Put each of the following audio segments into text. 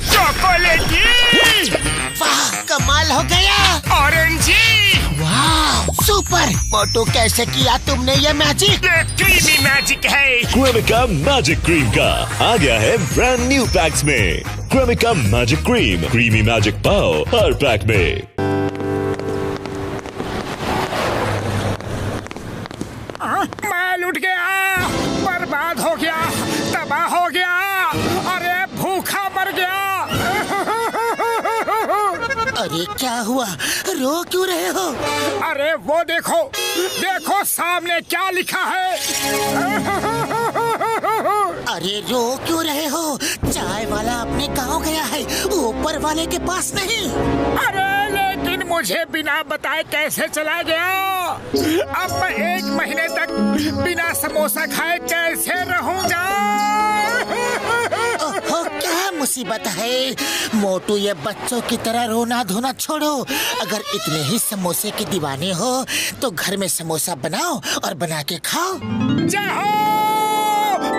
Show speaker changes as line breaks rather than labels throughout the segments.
चॉकलेटी।
वाह, कमाल हो गया।
ऑरेंजी।
वाह, सुपर। मोटू, कैसे किया तुमने ये मैजिक?
ये क्रीमी मैजिक है।
क्रेमिका मैजिक क्रीम का आ गया है ब्रांड न्यू पैक्स में। Cremica magic cream, creamy magic पाओ हर पैक में।
मैं लुट गया, बर्बाद हो गया, तबाह हो गया, अरे भूखा मर गया।
अरे क्या हुआ, रो क्यों रहे हो?
अरे वो देखो, देखो सामने क्या लिखा है।
अरे रो क्यों रहे हो? चाय वाला अपने गांव गया है, ऊपर वाले के पास नहीं।
अरे लेकिन मुझे बिना बताए कैसे चला गया? अब मैं 1 महीने तक बिना समोसा खाए कैसे रहूंगा?
ओहो, क्या मुसीबत है। मोटू, ये बच्चों की तरह रोना धोना छोड़ो। अगर इतने ही समोसे के दीवाने हो तो घर में समोसा बनाओ और बना के खाओ।
जाओ!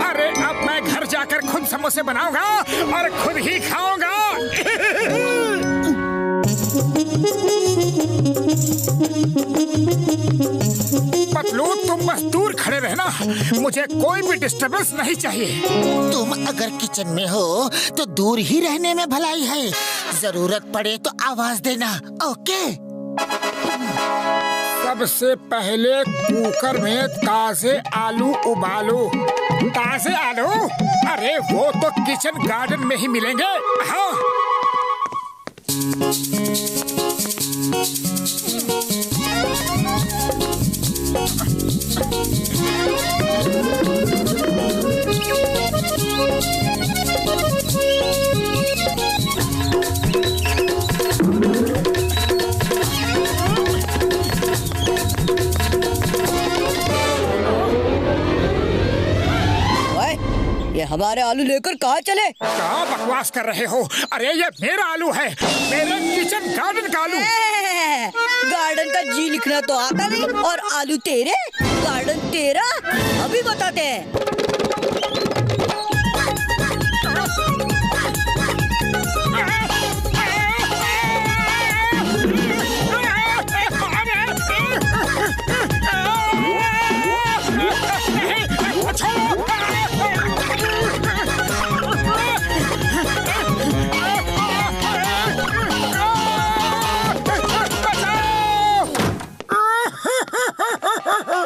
अरे अब मैं घर जाकर खुद समोसे बनाऊंगा और खुद ही खाऊंगा। पतलू, तुम बस दूर खड़े रहना, मुझे कोई भी डिस्टर्बेंस नहीं चाहिए।
तुम अगर किचन में हो तो दूर ही रहने में भलाई है। जरूरत पड़े तो आवाज देना, ओके?
सबसे पहले कुकर में ताजे आलू उबालो। ताजे आलू? अरे वो तो किचन गार्डन में ही मिलेंगे। हाँ।
ये हमारे आलू लेकर कहाँ चले?
क्या बकवास कर रहे हो? अरे ये मेरा आलू है, मेरे किचन गार्डन का आलू।
गार्डन का जी लिखना तो आता नहीं और आलू तेरे, गार्डन तेरा। अभी बताते हैं।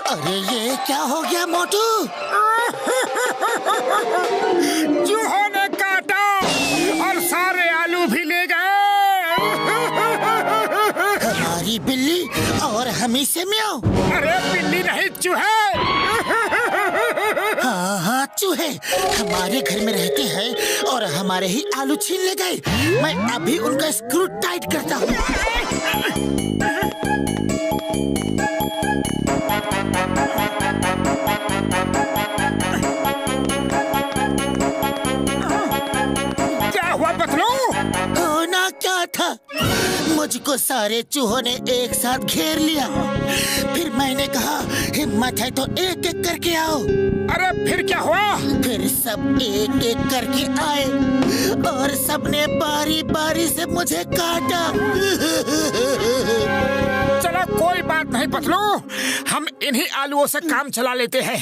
अरे ये क्या हो गया मोटू?
चूहों ने काटा और सारे आलू भी ले गए।
हमारी बिल्ली और हम ही से म्याऊं।
अरे बिल्ली नहीं, चूहे।
हाँ हाँ, चूहे हमारे घर में रहते हैं और हमारे ही आलू छीन ले गए। मैं अभी उनका स्क्रू टाइट करता हूँ।
क्या हुआ पतलू?
होना क्या था, मुझको सारे चूहों ने एक साथ घेर लिया। फिर मैंने कहा हिम्मत है तो एक एक करके आओ।
अरे फिर क्या हुआ?
फिर सब एक एक करके आए और सबने बारी बारी से मुझे काटा।
चलो कोई बात नहीं पतलू, हम इन्हीं आलूओं से काम चला लेते हैं।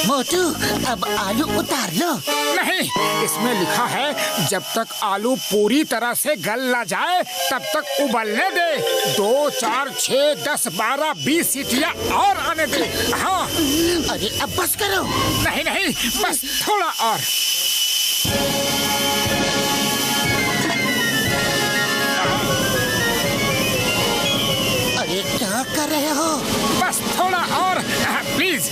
मोटू, अब आलू उतार लो।
नहीं, इसमें लिखा है जब तक आलू पूरी तरह से गल ना जाए तब तक उबलने दे। 2, 4, 6, 10, 12, 20 सीटियाँ और आने दे। हाँ।
अरे अब बस करो।
नहीं नहीं, बस थोड़ा और।
अरे क्या कर रहे हो?
बस थोड़ा और, प्लीज।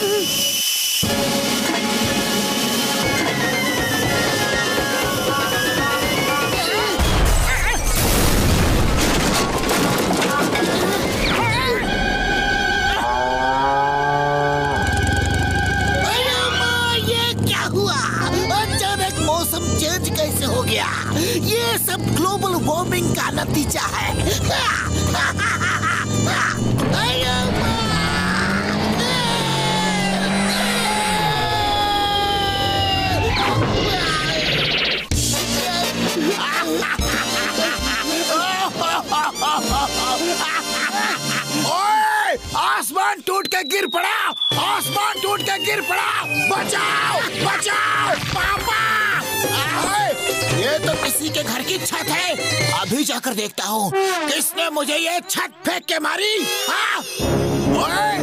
अरे माँ, ये क्या हुआ?
ओए, आसमान टूट के गिर पड़ा, आसमान टूट के गिर पड़ा, बचाओ बचाओ पापा।
ये तो किसी के घर की छत है, अभी जाकर देखता हूँ किसने मुझे ये छत फेंक के मारी। हाँ? ओए,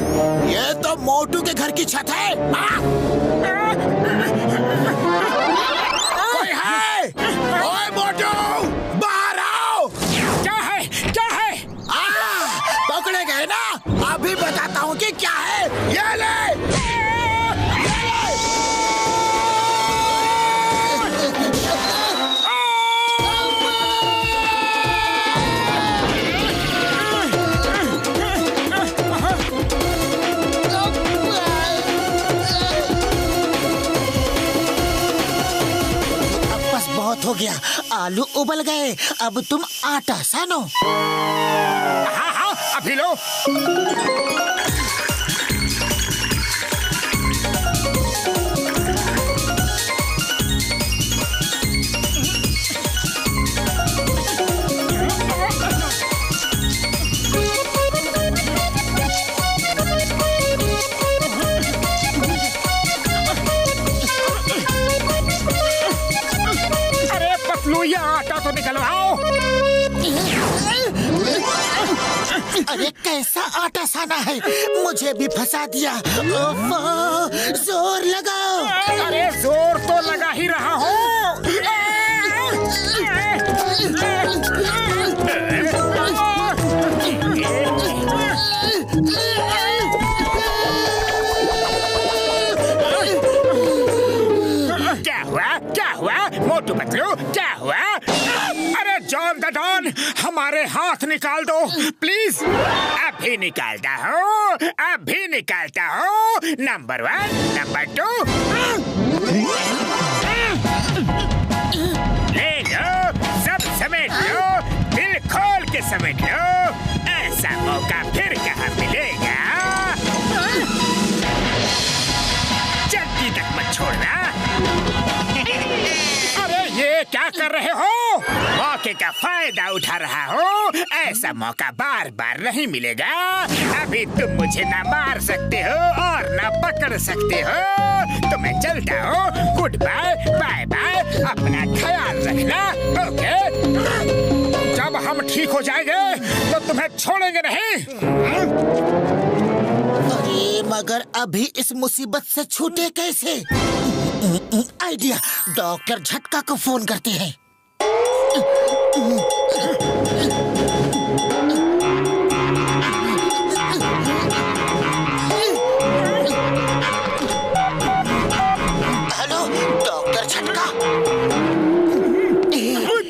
ये तो मोटू के घर की छत है। हाँ? कोई है? ओए मोटू, बाहर आओ।
क्या है, क्या है?
पकड़े गए ना, अभी बताता हूँ कि क्या है। ये ले। बहुत हो गया, आलू उबल गए, अब तुम आटा सानो।
हाँ हाँ, अभी लो। ये आटा तो निकलवाओ।
अरे कैसा आटा साना है, मुझे भी फंसा दिया। जोर लगाओ।
अरे जोर तो लगा ही रहा हूँ। क्या हुआ मोटू पतलू, क्या हुआ? अरे जॉन द डॉन, हमारे हाथ निकाल दो प्लीज। अभी निकालता हूँ, अभी निकालता हूँ। Number 1, number 2। ले लो, सब समेट लो, दिल खोल के समेट लो। ऐसा मौका फिर कहाँ मिलेगा। जल्दी तक मत छोड़ना। अरे ये क्या कर रहे हो? मौके का फायदा उठा रहा हो। ऐसा मौका बार बार नहीं मिलेगा। अभी तुम मुझे ना मार सकते हो और ना पकड़ सकते हो। तो मैं चलता हूँ। Good bye, bye bye. अपना ख्याल रखना, ओके? जब हम ठीक हो जाएंगे तो तुम्हें छोड़ेंगे नहीं।
अरे मगर अभी इस मुसीबत से छूटे कैसे? आइडिया, डॉक्टर झटका को फोन करते हैं। हेलो डॉक्टर झटका।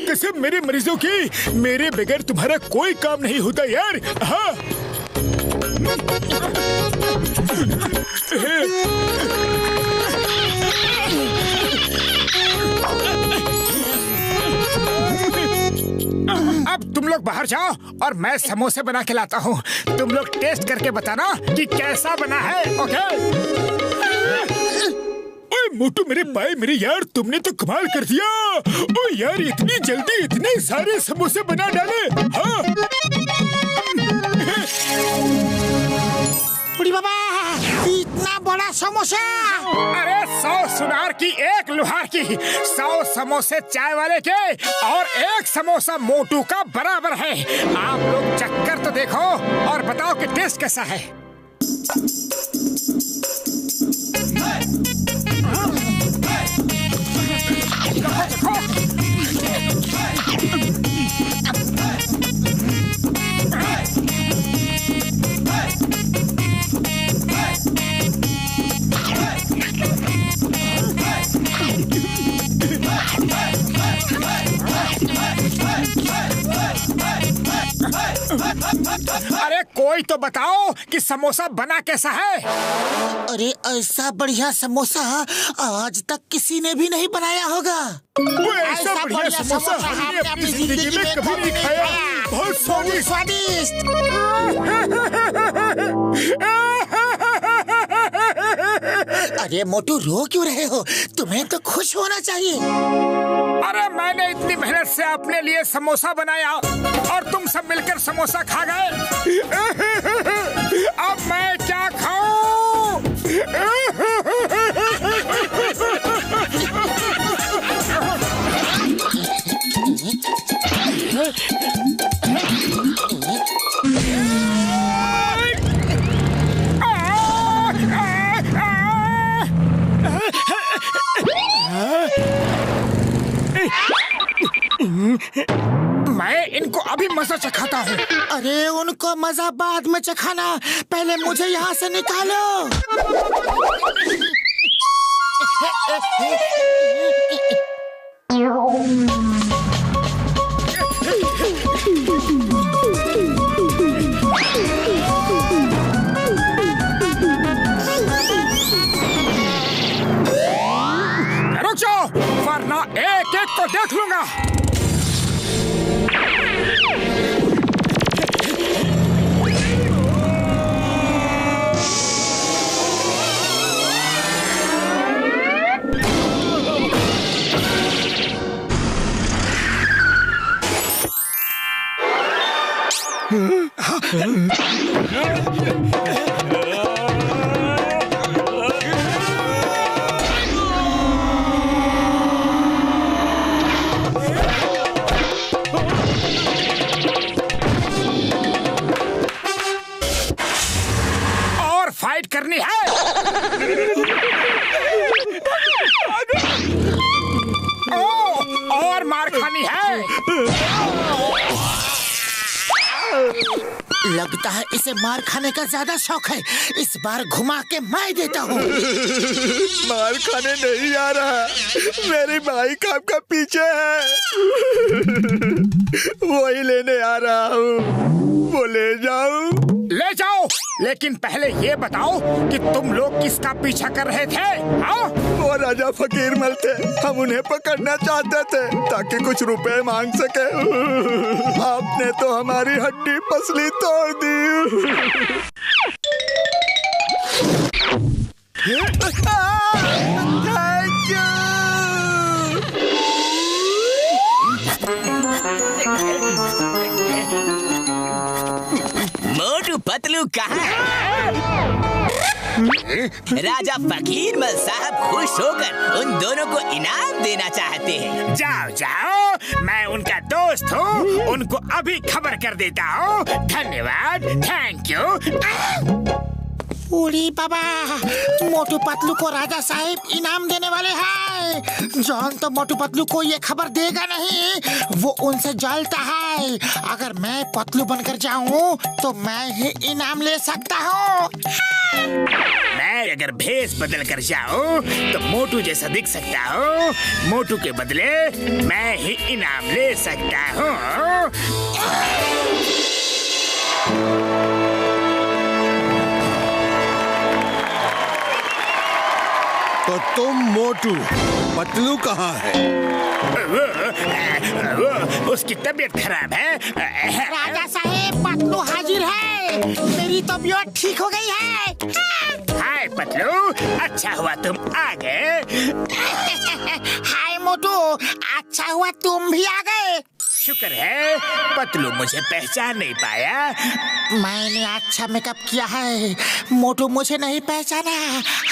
कसम मेरे मरीजों की, मेरे बगैर तुम्हारा कोई काम नहीं होता यार। हाँ। अब तुम लोग बाहर जाओ और मैं समोसे बना के लाता हूँ। तुम लोग टेस्ट करके बताना कि कैसा बना है, ओके? ओए मोटू, मेरे पाए मेरे यार, तुमने तो कमाल कर दिया। ओ यार, इतनी जल्दी इतने सारे समोसे बना डाले। हाँ।
बुढ़ी बाबा, इतना बड़ा समोसा।
अरे 100 सुनार की एक लुहार की, 100 समोसे चाय वाले के और एक समोसा मोटू का बराबर है। आप लोग चक्कर तो देखो और बताओ कि टेस्ट कैसा है। अरे कोई तो बताओ कि समोसा बना कैसा है?
अरे ऐसा बढ़िया समोसा आज तक किसी ने भी नहीं बनाया होगा।
ऐसा बढ़िया समोसा हमने अपनी जिंदगी में कभी नहीं खाया। बहुत
स्वादिष्ट। अरे मोटू, रो क्यों रहे हो? तुम्हें तो खुश होना चाहिए।
अरे मैंने इतनी मेहनत से अपने लिए समोसा बनाया और तुम सब मिलकर समोसा खा गए। अब मैं क्या खाऊं? मैं इनको अभी मजा चखाता हूँ।
अरे उनको मजा बाद में चखाना, पहले मुझे यहाँ से निकालो।
रुक जाओ, वरना एक एक को देख लूंगा। और फाइट करनी है। और मार खानी है।
लगता है इसे मार खाने का ज्यादा शौक है। इस बार घुमा के मैं देता हूँ।
मार खाने नहीं आ रहा, मेरी बाइक आपका पीछे है। वही लेने आ रहा हूँ, वो ले जाऊं?
ले जाओ, लेकिन पहले ये बताओ कि तुम लोग किसका पीछा कर रहे थे? हाँ?
वो राजा फकीर मल थे, हम उन्हें पकड़ना चाहते थे ताकि कुछ रुपए मांग सके। आपने तो हमारी हड्डी पसली तोड़ दी। Thank you.
मोटू पतलू कहाँ है? राजा फकीरमल साहब खुश होकर उन दोनों को इनाम देना चाहते हैं।
जाओ जाओ, मैं उनका दोस्त हूँ, उनको अभी खबर कर देता हूँ। धन्यवाद, थैंक यू।
उड़ी बाबा, मोटू पतलू को राजा साहब इनाम देने वाले हैं। जॉन तो मोटू पतलू को ये खबर देगा नहीं, वो उनसे जलता है। अगर मैं पतलू बनकर जाऊं तो मैं ही इनाम ले सकता हूँ।
मैं अगर भेष बदल कर जाऊं तो मोटू जैसा दिख सकता हूँ। मोटू के बदले मैं ही इनाम ले सकता हूँ।
तो तुम मोटू, पतलू कहाँ है?
वो उसकी तबीयत खराब है।
राजा साहब, पतलू हाजिर है। मेरी तबीयत ठीक हो गई है।
हाय पतलू, अच्छा हुआ तुम आ गए।
हाय मोटू, अच्छा हुआ तुम भी आ गए।
शुक्र है पतलू मुझे पहचान नहीं पाया।
मैंने अच्छा मेकअप किया है, मोटू मुझे नहीं पहचाना।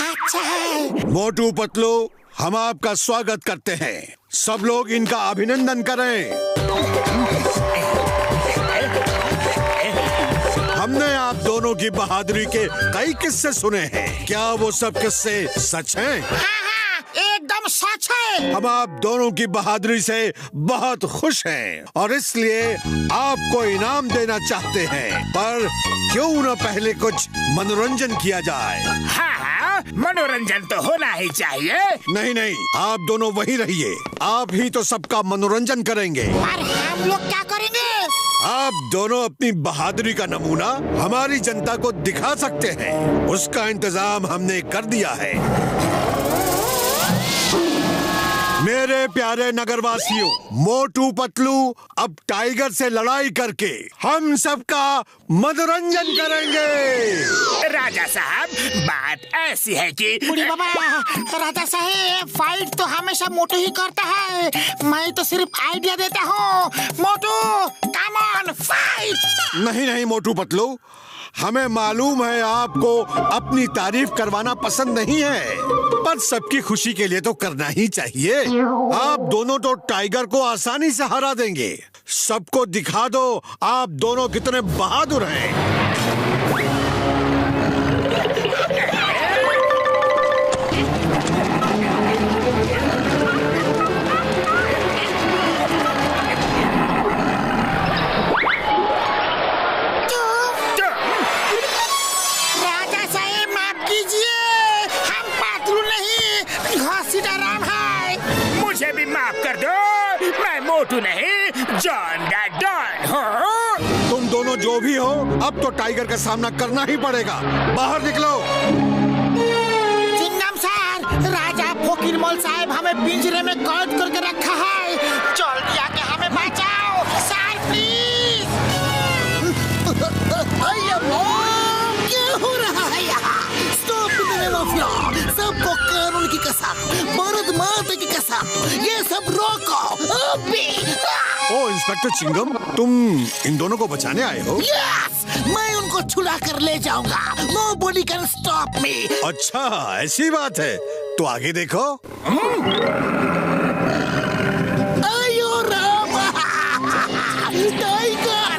अच्छा है।
मोटू पतलू, हम आपका स्वागत करते हैं। सब लोग इनका अभिनंदन करें। हमने आप दोनों की बहादुरी के कई किस्से सुने हैं। क्या वो सब किस्से सच हैं?
हाँ, एकदम सच है।
हम आप दोनों की बहादुरी से बहुत खुश हैं और इसलिए आपको इनाम देना चाहते हैं। पर क्यों न पहले कुछ मनोरंजन किया जाए?
हाँ, मनोरंजन तो होना ही चाहिए।
नहीं नहीं, आप दोनों वहीं रहिए। आप ही तो सबका मनोरंजन करेंगे।
और हम लोग क्या करेंगे?
आप दोनों अपनी बहादुरी का नमूना हमारी जनता को दिखा सकते हैं। उसका इंतजाम हमने कर दिया है। मेरे प्यारे नगरवासियों, मोटू पतलू अब टाइगर से लड़ाई करके हम सबका मनोरंजन करेंगे।
राजा साहब, बात ऐसी है कि
बुढ़ी बाबा, राजा साहब फाइट तो हमेशा मोटू ही करता है, मैं तो सिर्फ आइडिया देता हूँ। मोटू कम ऑन फाइट।
नहीं नहीं मोटू पतलू, हमें मालूम है आपको अपनी तारीफ करवाना पसंद नहीं है, पर सबकी खुशी के लिए तो करना ही चाहिए। आप दोनों तो टाइगर को आसानी से हरा देंगे। सबको दिखा दो आप दोनों कितने बहादुर हैं।
मोटू नहीं, जॉन द डॉन हो।
तुम दोनों जो भी हो, अब तो टाइगर का सामना करना ही पड़ेगा। बाहर निकलो।
चिंगम सर, राजा फोकिरमोल साहब हमें पिंजरे में कैद करके रखा है, जल्दी आके हमें बचाओ सर प्लीज। क्या हो रहा है यहाँ? Stop the name of law. सबको कानून की कसम, भारत माता की कसम, ये सब रोको अभी।
ओ इंस्पेक्टर चिंगम, तुम इन दोनों को बचाने आए हो?
यस, मैं उनको छुड़ा कर ले जाऊंगा। Nobody can stop me।
अच्छा, ऐसी बात है तो आगे देखो।
आयो राम, टाइगर।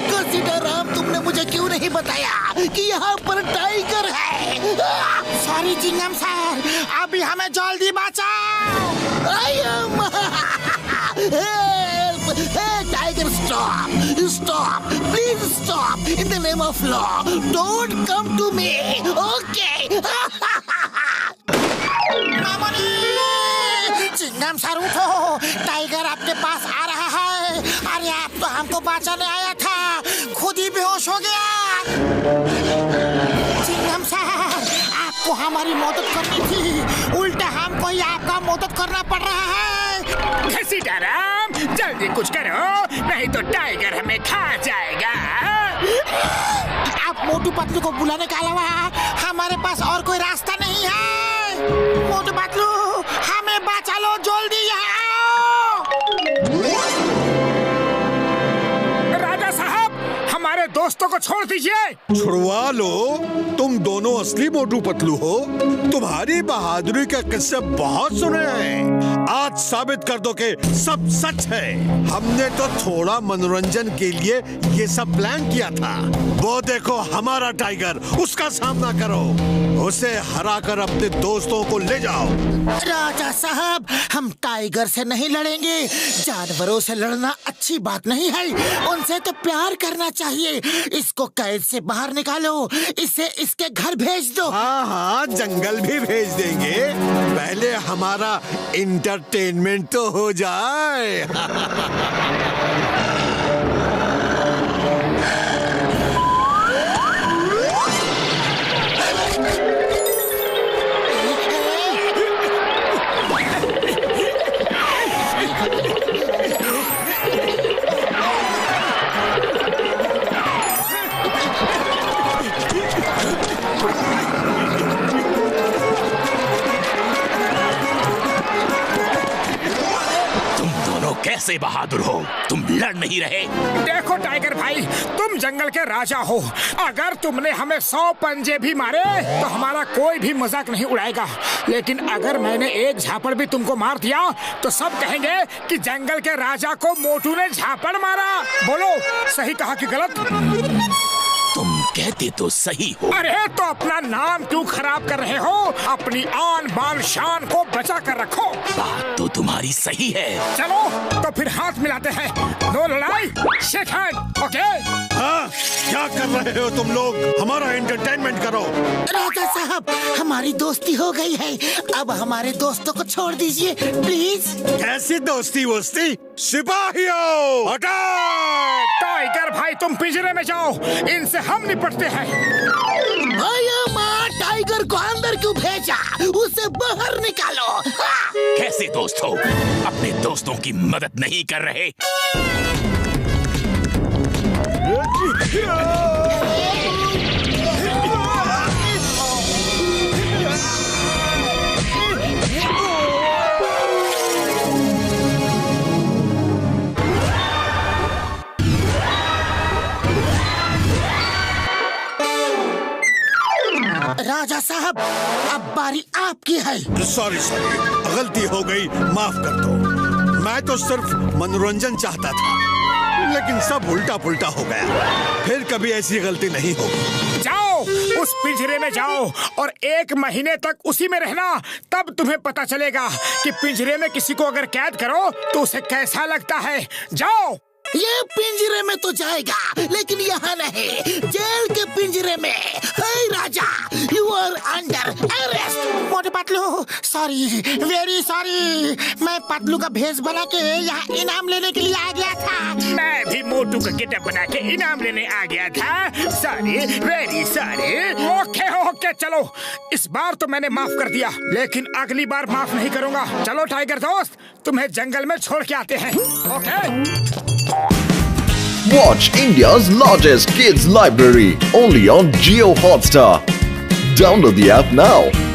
कंसीडर राम, तुमने मुझे क्यों नहीं बताया कि यहाँ पर टाइगर है? सॉरी चिंगम सर, अभी हमें जल्दी बचाओ। Tiger, stop, please stop. In the name of law, don't come to me. Okay. Mamni, Chingam sir उठो, टाइगर आपके पास आ रहा है। अरे आप तो हमको बचाने आया था, खुद ही बेहोश हो गया। चिंगम सर, आपको हमारी मदद करनी थी, उल्टा हमको ही आपका मदद करना पड़ रहा है।
सीताराम, जल्दी कुछ करो, नहीं तो टाइगर हमें खा जाएगा।
आप मोटू पतलू को बुलाने के अलावा हमारे पास और कोई रास्ता नहीं है। मोटू पतलू, हमें बचा लो, जल्दी यहाँ आओ।
राजा साहब, हमारे दोस्तों को छोड़ दीजिए।
छुड़वा लो, तुम दोनों असली मोटू पतलू हो। तुम्हारी बहादुरी के किस्से बहुत सुने हैं, आज साबित कर दो कि सब सच है। हमने तो थोड़ा मनोरंजन के लिए ये सब प्लान किया था। वो देखो हमारा टाइगर, उसका सामना करो, उसे हराकर अपने दोस्तों को ले जाओ।
राजा साहब, हम टाइगर से नहीं लड़ेंगे। जानवरों से लड़ना अच्छी बात नहीं है, उनसे तो प्यार करना चाहिए। इसको कैद से बाहर निकालो, इसे इसके घर भेज दो।
हाँ हाँ, जंगल भी भेज देंगे, पहले हमारा इंटरटेनमेंट तो हो जाए।
कैसे बहादुर हो, तुम लड़ नहीं रहे?
देखो टाइगर भाई, तुम जंगल के राजा हो, अगर तुमने हमें 100 पंजे भी मारे तो हमारा कोई भी मजाक नहीं उड़ाएगा, लेकिन अगर मैंने एक झापड़ भी तुमको मार दिया तो सब कहेंगे कि जंगल के राजा को मोटू ने झापड़ मारा। बोलो, सही कहा कि गलत?
तुम कहते तो सही हो।
अरे तो अपना नाम क्यों खराब कर रहे हो? अपनी आन बान शान को बचा कर रखो।
बात तो तुम्हारी सही है।
चलो तो फिर हाथ मिलाते हैं, नो लड़ाई, शेक हैंड, ओके?
हाँ, क्या कर रहे हो तुम लोग? हमारा एंटरटेनमेंट करो।
राजा साहब, हमारी दोस्ती हो गई है, अब हमारे दोस्तों को छोड़ दीजिए प्लीज।
कैसी दोस्ती वोस्ती? सिपाहियों, अटैक!
टाइगर भाई, तुम पिंजरे में जाओ, इनसे हम निपटते हैं।
टाइगर टाइगर को अंदर क्यों भेजा? उसे बाहर निकालो। हाँ।
कैसे दोस्त हो? अपने दोस्तों की मदद नहीं कर रहे।
राजा साहब, अब बारी आपकी है।
सॉरी गलती हो गई, माफ कर दो। मैं तो सिर्फ मनोरंजन चाहता था, लेकिन सब उल्टा पुल्टा हो गया। फिर कभी ऐसी गलती नहीं होगी।
जाओ उस पिंजरे में जाओ और 1 महीने तक उसी में रहना। तब तुम्हें पता चलेगा कि पिंजरे में किसी को अगर कैद करो तो उसे कैसा लगता है। जाओ।
ये पिंजरे में तो जाएगा, लेकिन यहाँ नहीं, जेल के पिंजरे में। हे राजा, यू आर अंडर अरेस्ट। मोटे पतलू, सॉरी, वेरी सॉरी। मैं पतलू का भेष बना के यहाँ इनाम लेने के लिए आ गया था।
मैं भी मोटू का गेटअप बना के इनाम लेने आ गया था। Sorry, very sorry. ओके, चलो इस बार तो मैंने माफ कर दिया, लेकिन अगली बार माफ नहीं करूँगा। चलो टाइगर दोस्त, तुम्हें जंगल में छोड़ के आते हैं। Okay.
Watch India's largest kids library only on Jio Hotstar. Download the app now.